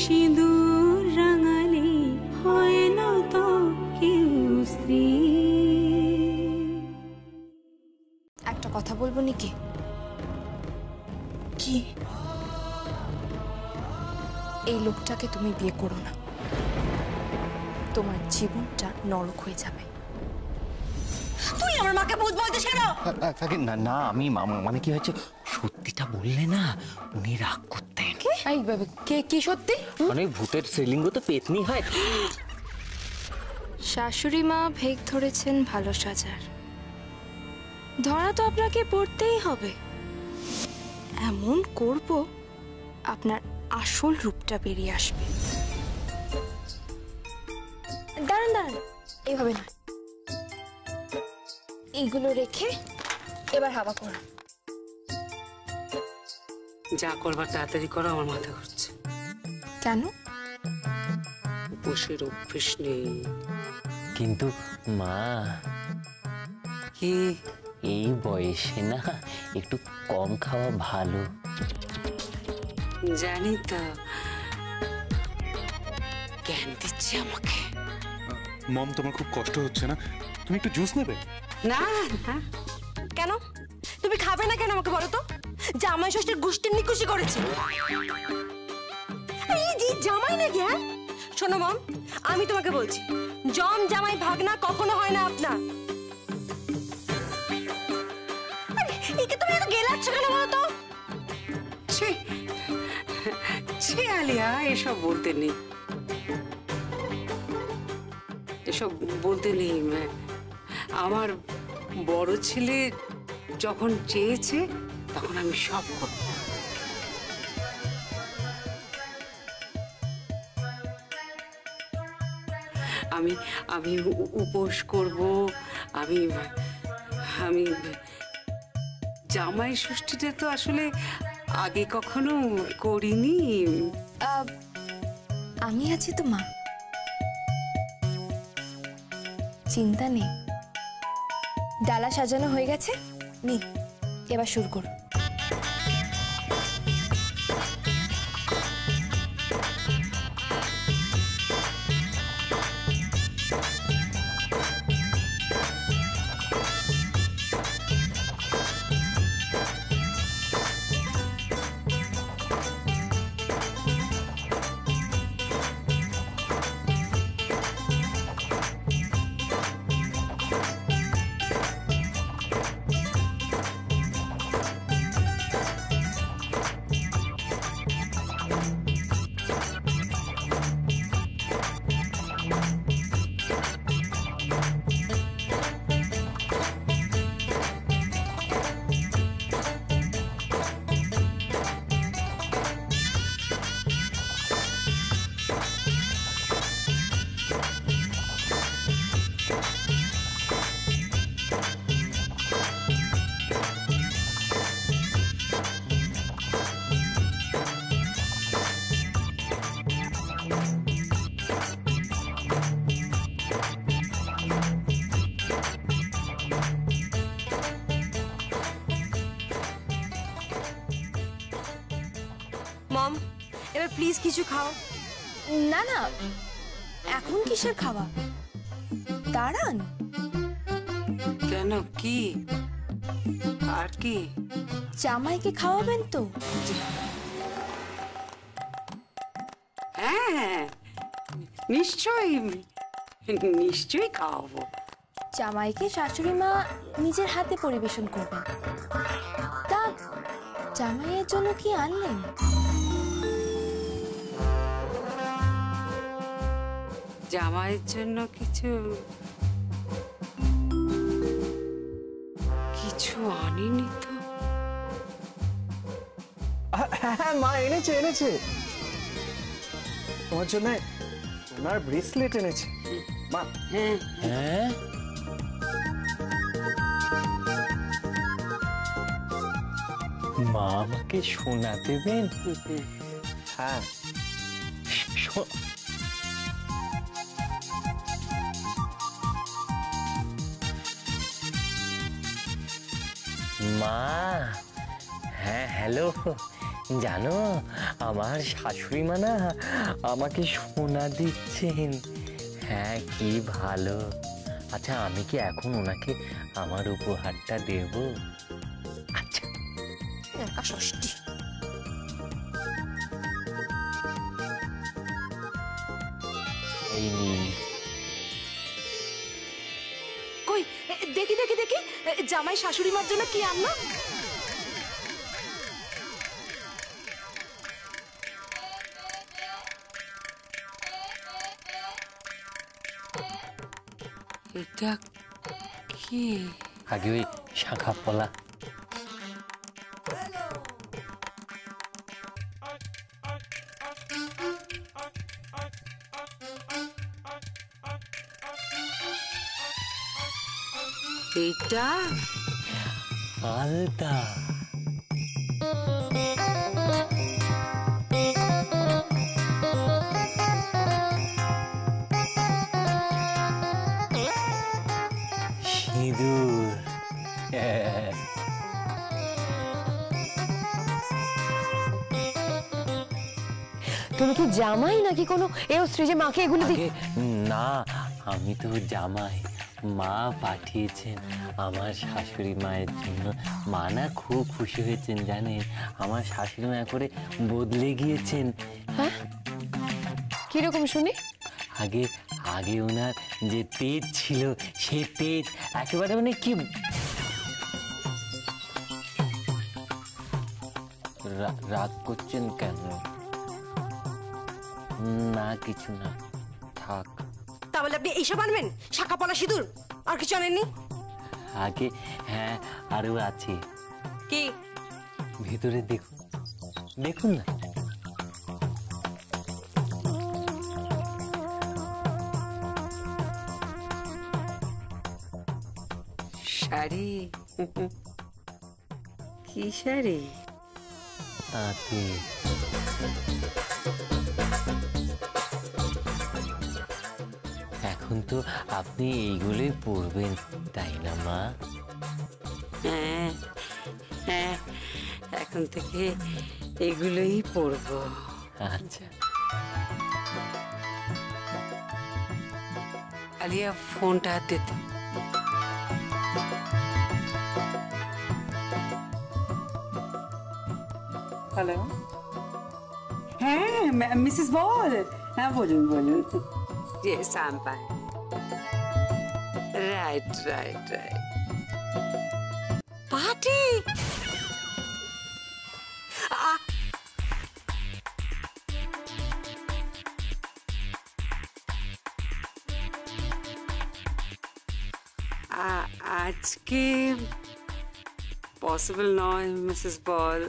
সিঁদুর রাঙালে হয় না তো কেউ স্ত্রী। একটা কথা বলবো নিকি? কি? এই লোকটাকে তুমি বিয়ে করো না, তোমার জীবনটা নরক হয়ে যাবে। তুই আমার মাকে ভূত বলতে শেখো? না না, আমি মানে কি হয়েছে সত্যিটা বললে না উনি রাগ করতেন। এই বাবা, কি সত্যি? মানে ভূতের শ্রীলিঙ্গ তো পেতনি হয়। শাশুড়ি মা ভেগ ধরেছেন ভালো সাজার, ধরা তো আপনাকে পড়তেই হবে। এমন করব আপনার আসল রূপটা বেরিয়ে আসবে। দাঁড়ান দাঁড়ান, এইভাবে না, এইগুলো রেখে এবার হাওয়া করুন। যা করবার তাড়াতাড়ি করো, আমার মাথা ঘুরছে। কেন? বসের অভ্যেস নেই। কিন্তু মা, কি এই বয়সে না একটু কম খাওয়া ভালো। জানি তো, জ্ঞান দিচ্ছে আমাকে। মম, তোমার খুব কষ্ট হচ্ছে না? তুমি একটু জুস নেবে? না না। কেন তুমি খাবে না কেন আমাকে বলো তো? জামাই ষষ্ঠীর গোষ্ঠীর নিকুশি করেছে। এই যে জামাই নাকি? হ্যাঁ শোনো মম, আমি তোমাকে বলছি, জম জামাই ভাগনা কখনো হয় না আপনার। একে তুমি এত গেলাচ্ছ কেন বলো তো? ছি আলিয়া, এসব বলতে নেই, এসব বলতে নেই। আমার বড় ছেলে যখন চেয়েছে তখন আমি সব করব। আমি আমি উপোস করব। আমি আমি জামাই ষষ্ঠীটা তো আসলে আগে কখনো করিনি। আমি আছি তো মা, চিন্তা নেই। ডালা সাজানো হয়ে গেছে, নিন এবার শুরু করুন। মম, এবার প্লিজ কিছু খাও। না না, এখন কিসের খাওয়া? দাঁড়ান। কেন, কি আর কি? জামাইকে খাওয়াবেন তো? হ্যাঁ নিশ্চয়ই, নিশ্চয়ই খাওয়াবো। জামাইকে শাশুড়ি মা নিজের হাতে পরিবেশন করবেন। তা জামাইয়ের জন্য কি আনলেন? জামাইয়ের জন্য কিছু কিছু আনিনি তো। হ্যাঁ মা, এনেছে এনেছে তোমার জন্য সোনার ব্রেসলেট এনেছে মা। হ্যাঁ, মা আমাকে সোনা দেবেন? হ্যাঁ মা। হ্যাঁ হ্যালো, জানো আমার শাশুড়ি মা না আমাকে সোনা দিচ্ছেন। হ্যাঁ কি ভালো। আচ্ছা আমি কি এখন ওনাকে আমার উপহারটা দেব? আচ্ছা একা ষষ্ঠী। এই নিন। কই দেখি দেখি দেখি, জামাই শাশুড়ি মার জন্য কি আনলো? এটা কি? আগে ওই শাখা পলা। এটা আলতা। সিঁদুর। তুমি কি জামাই নাকি কোনো এও স্ত্রী যে মাকে এগুলো আগে না, আমি তো জামাই। মা পাঠিয়েছেন আমার শাশুড়ি মায়ের জন্য। মা না খুব খুশি হয়েছেন জানেন, আমার শাশুড়ি মা করে বদলে গিয়েছেন। হ্যাঁ কিরকম শুনি? আগে আগে ওনার যে তেজ ছিল সে তেজ একেবারে মানে কি রাগ করছেন কেন? না কিছু না, থাক। তাহলে আপনি এইসব আনবেন? শাখা পলা সিঁদুর আর কিছু আনেননি? আগে হ্যাঁ আরো আছে। কি? ভেতরে দেখুন, দেখুন না। শাড়ি? কি শাড়ি? তাতে এখন তো আপনি এইগুলোই পরবেন তাই না মা? হ্যাঁ হ্যাঁ, এখন থেকে এগুলোই পরবো। আচ্ছা আলিয়া ফোনটা দে তো। হ্যালো, হ্যাঁ মিসেস বল। হ্যাঁ বলুন বলুন। Yes, I'm fine. Right. Party? আজকে পসিবল নয় মিসেস বল।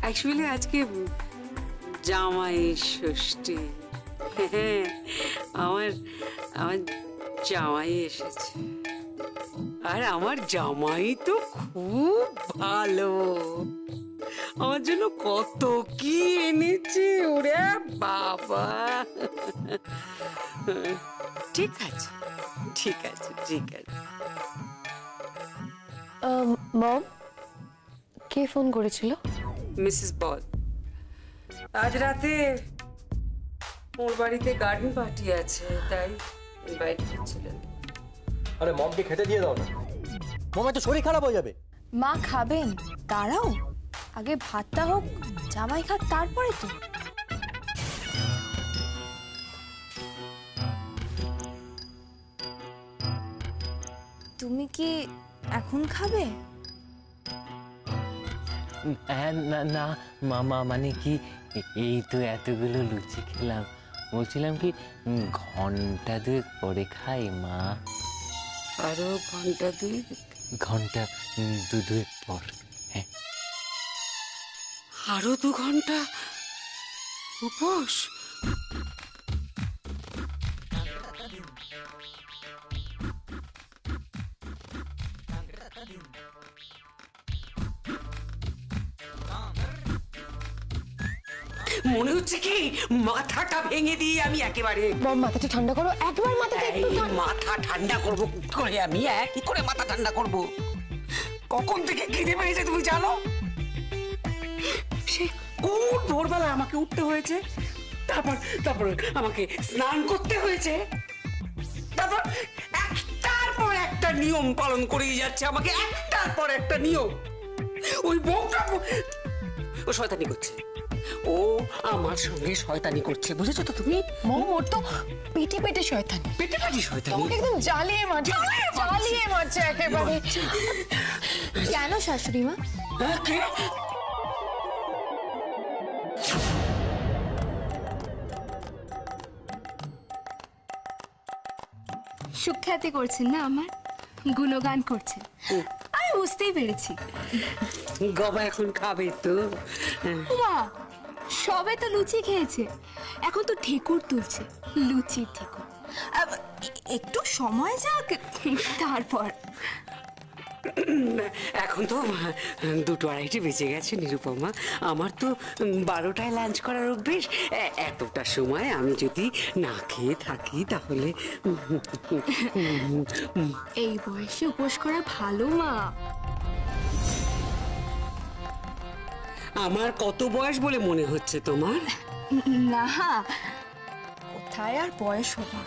অ্যাকচুয়ালি আজকে জামাই ষষ্ঠী। আমার জামাই এসেছে, আর আমার জামাই তো খুব ভালো। আমার জন্য কত কি এনেছে ওরে বাবা। ঠিক আছে। মম কে ফোন করেছিল? মিসেস বল, আজ রাতে ওর বাড়িতে গার্ডেন পার্টি আছে, তাই ইনভাইট করছিলেন। আরে মমকে খেতে দিয়ে দাও না, মমের তো শরীর খারাপ হয়ে যাবে। মা খাবেন, দাঁড়াও আগে ভাতটা হোক, জামাই খাক তারপরে তো। তুমি কি এখন খাবে? না না মামা, মানে কি এই তো এতগুলো লুচি খেলাম, বলছিলাম কি ঘন্টা দুয়েক পরে খাই মা। আরো ঘন্টা দুয়েক পর। হ্যাঁ আরো 2 ঘন্টা উপোস? মনে হচ্ছে কি মাথাটা ভেঙে দিয়ে আমি একেবারে। মম মাথাটা ঠান্ডা করো, একবার মাথাটা একটু মাথা ঠান্ডা করবো কি করে আমি? কি করে মাথা ঠান্ডা করবো? কখন থেকে খিদে পেয়েছে তুমি জানো? কোন ভোরবেলা আমাকে উঠতে হয়েছে, তারপর তারপর আমাকে স্নান করতে হয়েছে, তারপর একটার পর একটা নিয়ম পালন করেই যাচ্ছে আমাকে, একটার পর একটা নিয়ম। ওই বউটা ও শয়তানি করছে, ও আমার সঙ্গে শয়তানি করছে, বুঝেছো তো তুমি? মম ওর তো পেটে পেটে শয়তানি, পেটে পেটে শয়তানি, তোমাকে একদম জ্বালিয়ে মারছে একেবারে। কেন শাশুড়ি মা? হ্যাঁ, কে? সুখ্যাতি করছেন না আমার, গুণগান করছেন, আমি বুঝতেই পেরেছি। গবা এখন খাবে তো। মা সবে তো লুচি খেয়েছে, এখন তো ঠেকুর তুলছে, লুচির ঠেকুর। একটু সময় যাক, তারপর। এখন তো 2-2:30 বেজে গেছে নিরুপমা, আমার তো 12টায় লাঞ্চ করার অভ্যেস। এতটা সময় আমি যদি না খেয়ে থাকি তাহলে এই বয়সে উপোস করা ভালো মা। আমার কত বয়স বলে মনে হচ্ছে তোমার? না, কোথায় আর বয়স হলো,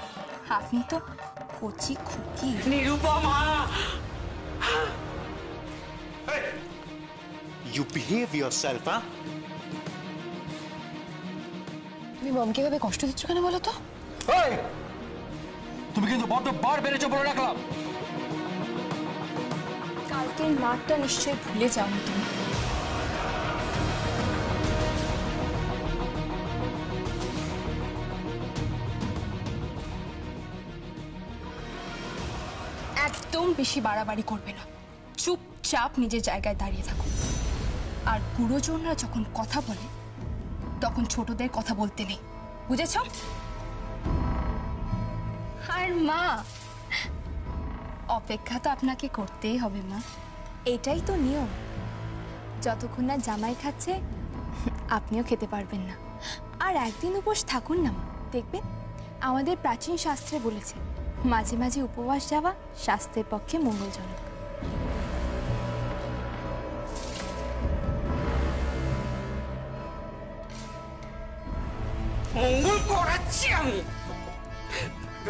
আপনি তো কচি খুকি। Nirupama, You behave yourself, huh? তুমি মমকে এভাবে কষ্ট দিচ্ছ কেন বলো তো? তুমি কিন্তু বড্ড বার বেড়েছো বলে রাখলাম। কালকের নাটটা নিশ্চয়ই ভুলে যাওনি তুমি। একদম বেশি বাড়াবাড়ি করবে না, চুপচাপ নিজের জায়গায় দাঁড়িয়ে থাকো। আর গুরুজনরা যখন কথা বলে তখন ছোটদের কথা বলতে নেই, বুঝেছ? আর মা, অপেক্ষা তো আপনাকে করতেই হবে মা, এটাই তো নিয়ম। যতক্ষণ না জামাই খাচ্ছে আপনিও খেতে পারবেন না। আর একদিন উপোস থাকুন না মা, দেখবেন আমাদের প্রাচীন শাস্ত্রে বলেছে মাঝে মাঝে উপবাস যাওয়া স্বাস্থ্যের পক্ষে মঙ্গলজনক। মঙ্গল করাচ্ছি আমি,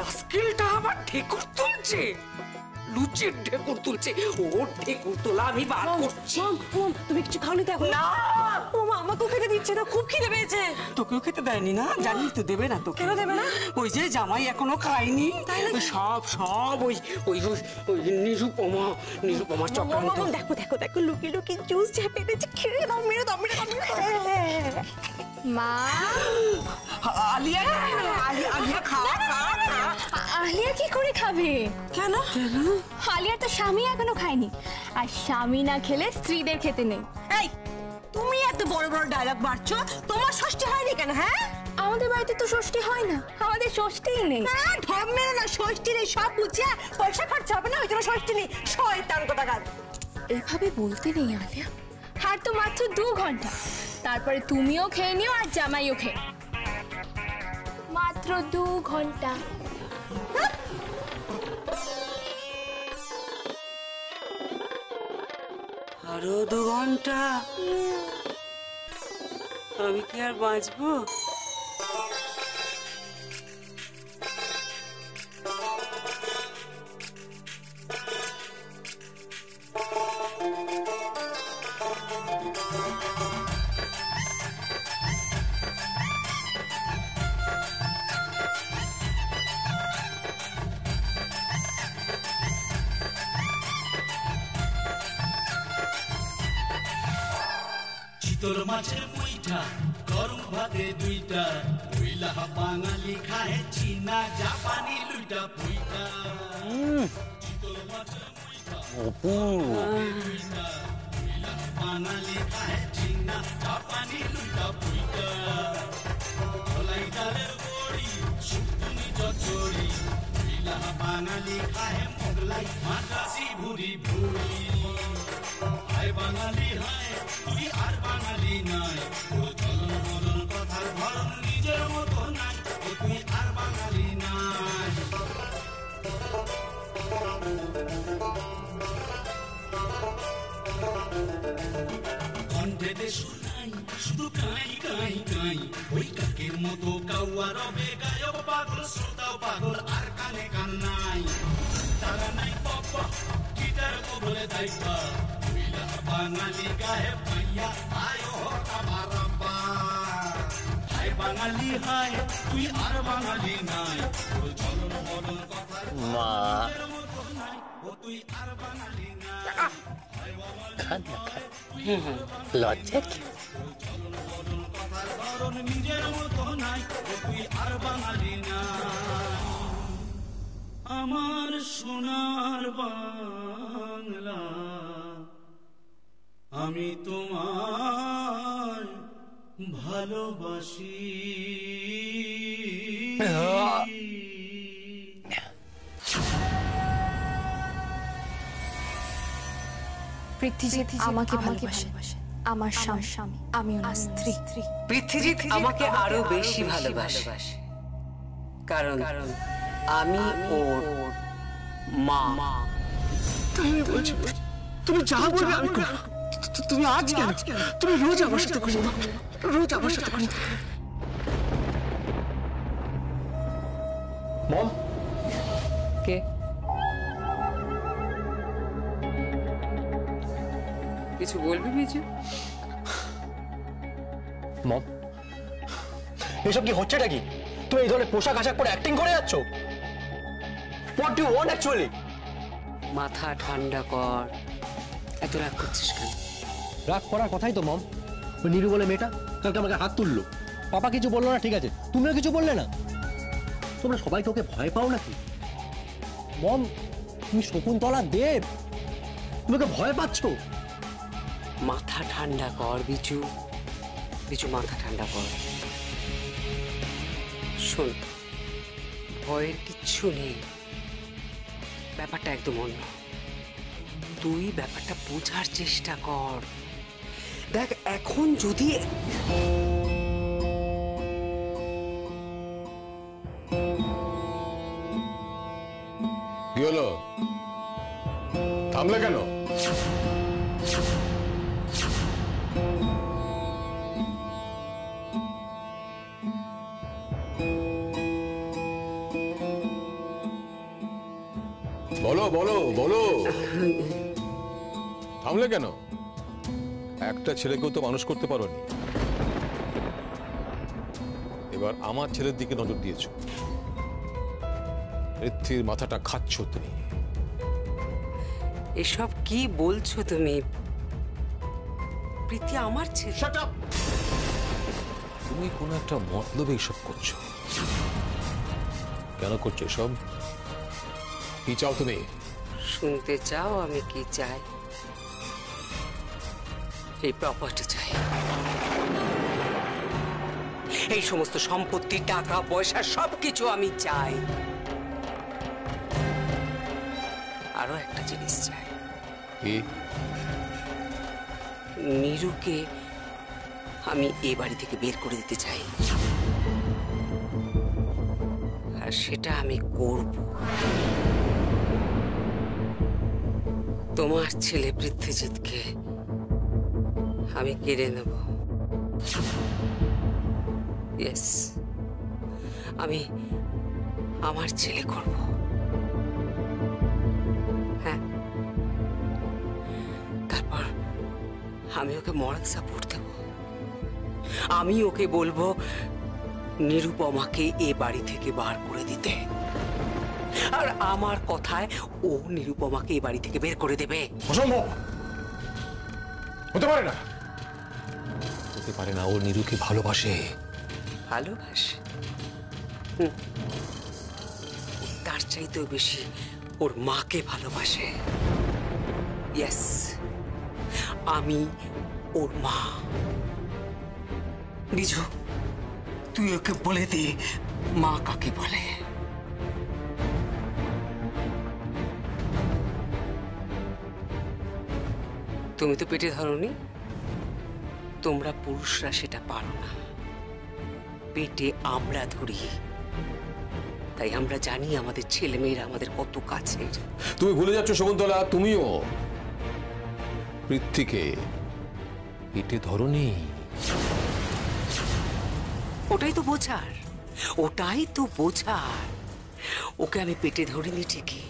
রাস্কেলটা আবার ঠেকুর তুলছে, লুচির ঠেকুর তুলছে, ওর ঠেকুর তোলা আমি বার করছি। তুমি কিছু খাওনি তো এখন? না, ও মা, আমাকেও খেতে দিচ্ছে না, খুব খিদে পেয়েছে। তোকেও খেতে দেয়নি না? জানি তো দেবে না তোকে। কেন দেবে না? ওই যে জামাই এখনো খায়নি, সব সব ওই ওই ওই নিরুপমা চক্রান্ত। দেখো দেখো দেখো, লুকিয়ে লুকিয়ে জুস চেপে দিচ্ছে, খেয়ে দাও, মেরে দাও, মেরে দাও। মা, আলিয়া আলিয়া খা খা খা। আলিয়া কি করে খাবে? কেন? আলিয়া তো স্বামী এখনো খায়নি, আর স্বামী না খেলে স্ত্রীদের খেতে নেই। এই, তুমি এত বড় বড় ডায়লগ মারছো, তোমার ষষ্ঠী হয়নি কেন? হ্যাঁ, আমাদের বাড়িতে তো ষষ্ঠী হয় না, আমাদের ষষ্ঠীই নেই। ঢপ মেরো না, ষষ্ঠী নেই, সব বুঝিয়ে পয়সা খরচা হবে না, ওই জন্য ষষ্ঠী নেই। শয়তান কোথাকার। এইভাবে বলতে নেই আলিয়া, আর তো মাত্র 2 ঘন্টা, তারপরে তুমিও খেয়ে নিও আর জামাইও খেয়ে। মাত্র 2 ঘন্টা। আরো 2 ঘন্টা? আমি কি আর বাঁচবো? চিতল মাছের মুইঠা, গরম ভাতে 2টা, উইলা বাঙালি খায় চীনা জাপানি লুইটা পুইটা। চিতল মাছের মুইঠা, উইলা বাঙালি খায় চীনা জাপানি লুইটা পুইটা। ধলাই ডালের বড়ি, শুকনি চচ্চড়ি, উইলা বাঙালি খায় মোগলাই মাদ্রাসি ভুরি ভুরি। হায় বাঙালি হায়, তুই আর বাঙালি নাই, তোর চলন বলন কথার ধরন নিজের মতো নাই, তুই আর বাঙালি নাই। কণ্ঠেতে সুর নাই, শুধু কানে মতো কাউয়া রবে গায়ক পাগল শ্রোতাও পাগল আর কানে গান নাই তারা নাই পপ গিটার কবলে দাইবা তুইলা বাঙালি গায়ে পাইয়া আয়ো কামারাবা হাই বাঙালি হাই তুই আর বাঙালি নাই তোর চলন বলন কথা মা ও তুই আর বাঙালি নাই খান না খান লজ্জা কি নিজের মতো নাই তুই আর বাঙালি না আমার সোনার বাংলা আমি তোমায় ভালোবাসি পৃথ্বীজিৎ আমাকে ভালোবাসে, আমার স্বামী, আমি ওনার স্ত্রী। পৃথ্বীজিৎ আমাকে আরো বেশি ভালোবাসে, কারণ আমি ওর মা। তুমি বলছো, তুমি যা বলবে আমি করব। তুমি আজ কেন? তুমি রোজ আমার সাথে করো, রোজ আমার সাথে করো। মম কে? কিছু বলবি বিজু? মম এসব কি হচ্ছেটা কি? তুমি এই ধরনের পোশাক আশাক পরে অ্যাক্টিং করে যাচ্ছ। What do you want actually? মাথা ঠান্ডা কর, এত রাগ করছিস কেন? রাগ করার কথাই তো মম। ওই নীরু বলে মেয়েটা কালকে আমাকে হাত তুললো, পাপা কিছু বললো না, ঠিক আছে, তুমিও কিছু বললে না। তোমরা সবাই তোকে ভয় পাও নাকি? মম তুমি শকুন্তলা দেব, তোমাকে ভয় পাচ্ছ। মাথা ঠান্ডা কর বিজু, বিজু মাথা ঠান্ডা কর। শোন, ভয়ের কিচ্ছু নেই, ব্যাপারটা একদম অন্য। তুই ব্যাপারটা বোঝার চেষ্টা কর। দেখ এখন যদি কি হলো, থামলে কেন? বলো বলো বলো, থামলে কেন? একটা ছেলেকেও তো মানুষ করতে পারোনি, এবার আমার ছেলের দিকে নজর দিয়েছো। পৃথ্বীর মাথাটা খাচ্ছ তুমি। এসব কি বলছো তুমি? প্রীতি আমার ছেলে। Shut up! তুমি কোন একটা মতলবে এসব করছো। কেন করছো এসব? কি চাও তুমি? শুনতে চাও আমি কি চাই? এই প্রপার্টি চাই, এই সমস্ত সম্পত্তি, টাকা পয়সা সবকিছু আমি চাই। আরো একটা জিনিস চাই। কি? নীরুকে আমি এ বাড়ি থেকে বের করে দিতে চাই, আর সেটা আমি করব। তোমার ছেলে পৃথ্বীজিৎকে আমি কেড়ে নেব। ইয়েস, আমি আমার ছেলে করব। হ্যাঁ, তারপর আমি ওকে মরাল সাপোর্ট দেব। আমি ওকে বলবো নিরুপমাকে এ বাড়ি থেকে বার করে দিতে, আর আমার কথায় ও নিরুপমাকে এ বাড়ি থেকে বের করে দেবে। অসম্ভব, হতে পারে না, হতে পারে না। ও নীরুকে ভালোবাসে। ভালোবাসে? তার চাইতেও বেশি ওর মাকে ভালোবাসে। ইয়েস, আমি ওর মা। বিজু, তুই ওকে বলে দে মা কাকে বলে। তুমি তো পেটে ধরোনি, তোমরা পুরুষরা সেটা পারো না। পেটে আমরা ধরি, তাই আমরা জানি আমাদের ছেলেমেয়েরা আমাদের কত কাছের। তুমি ভুলে যাচ্ছ শকুন্তলা, তুমিও পৃথ্বীকে পেটে ধরনি। ওটাই তো বোঝার, ওটাই তো বোঝার। ওকে আমি পেটে ধরিনি ঠিকই,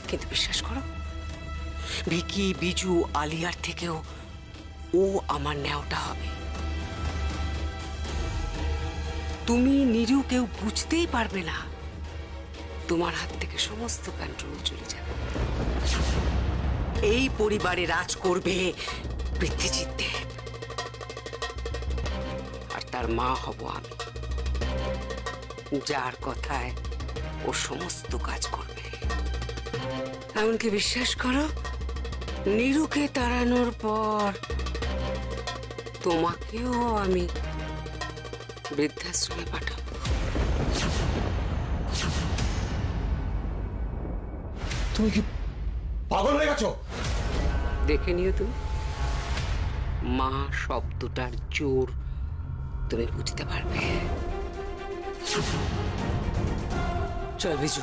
কিন্তু বিশ্বাস করো ভিকি, বিজু, আলিয়ার থেকেও ও আমার ন্যাওটা হবে। তুমি নিরু কেউ বুঝতেই পারবে না, তোমার হাত থেকে সমস্ত কন্ট্রোল চলে যাবে। এই পরিবারে রাজ করবে পৃথ্বীজিৎ দেব, আর তার মা হব আমি, যার কথায় ও সমস্ত কাজ করবে। এমনকি বিশ্বাস করো, নিরুকে তাড়ানোর পর তোমাকেও আমি বৃদ্ধাশ্রমে পাঠাবো। তুমি কি পাগল হয়ে গেছো? দেখে নিও তুমি, মা শব্দটার জোর তুমি বুঝতে পারবে। চল বিজু।